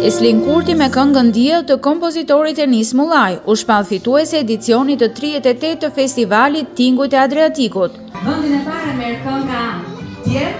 Eslin Kurti me këngën Diell të kompozitorit Enis Mullaj u shpall fituese e edicionit të 38 të festivalit Tingujt e Adriatikut. Vendin e parë merr kënga Diell.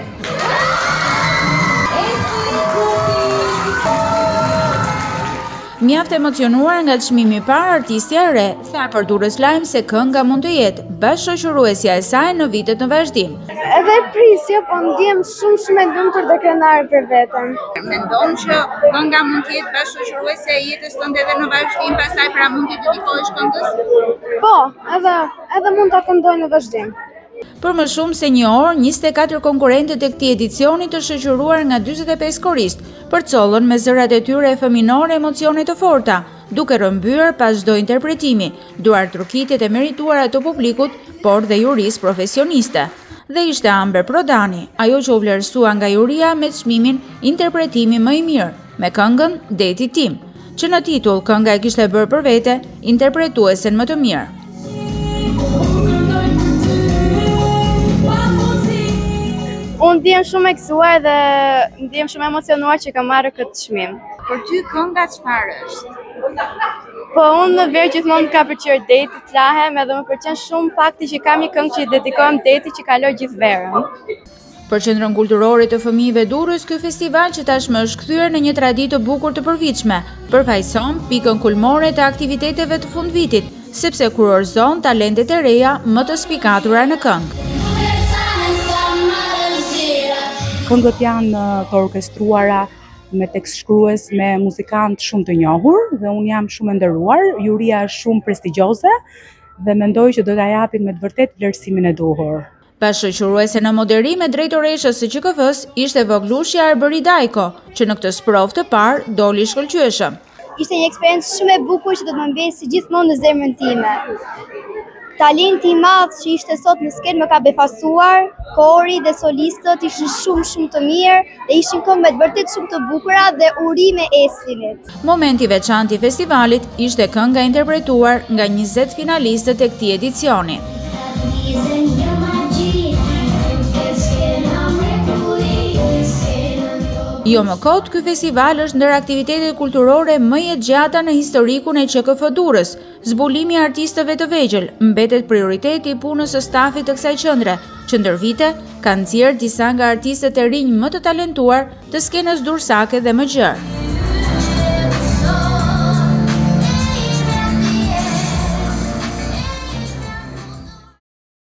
Mjaft emocionuar nga çmimi i parë, artistja e re tha për Durrës Lajm se kënga mund të jetë bashkëshoqëruesja e saj në vitet në vazhdim. Edhe prisja, po ndjem shumë e lumtur dhe krenare për veten. Mendon që kënga mund të jetë bashkëshoqëruesja e jetës tënde edhe në vazhdim, pastaj pra mund të dedikohesh këngës? Po, edhe mund ta këndoj në vazhdim. Për më shumë se një orë, 24 konkurrentët e këtij edicioni të shoqëruar nga 45 korist, përcollën me zërat e tyre fëminore emocione të forta, duke rrëmbyer pas çdo interpretimi, duar trokitjet e merituara të publikut, por dhe jurisë profesioniste. Dhe ishte Amber Prodani, ajo që u vlerësua nga juria me çmimin Interpretimi më i mirë, me këngën Deti tim, që në titull kënga e kishte bërë për vete interpretuesen më të mirë. Unë ndjem shumë e gëzuar dhe ndjem shumë emocionuar që kam marrë këtë çmim. Për ty kënga çfarë është? Po unë në verë gjithmonë ka pëlqyer deti të lahem edhe më pëlqen shumë fakti që kam një këngë që i dedikohem detit që kaloj gjithë verën. Për Qendrën Kulturore të Fëmijëve Durrës, ky festival që tashmë është kthyer në një traditë të bukur të përvitshme, përfaqëson pikën kulmore të aktiviteteve të fundvitit, sepse kurorëzon talentet e reja më të spikatura në këngë. Këngët janë të orkestruara me tekstshkrues, me muzikantë shumë të njohur dhe unë jam shumë e nderuar, juria është shumë prestigjioze dhe mendoj që do ta japin me të vërtet vlerësimin e duhur. Bashkëshoqëruese në moderim e drejtoreshës së QKF-s ishte voglushja Arbëri Dajko, që në këtë sprov të parë doli shkëlqyeshëm. Ishte një eksperiencë shumë e bukur që do të më mbesi gjithmonë në zemrën time. Talenti i madh që ishte sot në skenë më ka befasuar, kori dhe solistët ishin shumë të mirë dhe ishin këngë me të vërtet shumë të bukura dhe urime Eslinit. Momenti i veçantë i festivalit ishte kënga interpretuar nga 20 finalistët e këtij edicioni. Jo më kot, ky festival është ndër aktivitetet kulturore më e gjata në historikun e QKF Durrës. Zbulimi i artistëve të vegjël mbetet prioriteti i punës së stafit të kësaj qendre, që ndër vite kanë nxjerrë disa nga artistët e rinj më të talentuar të skenës durrësake dhe më gjerë.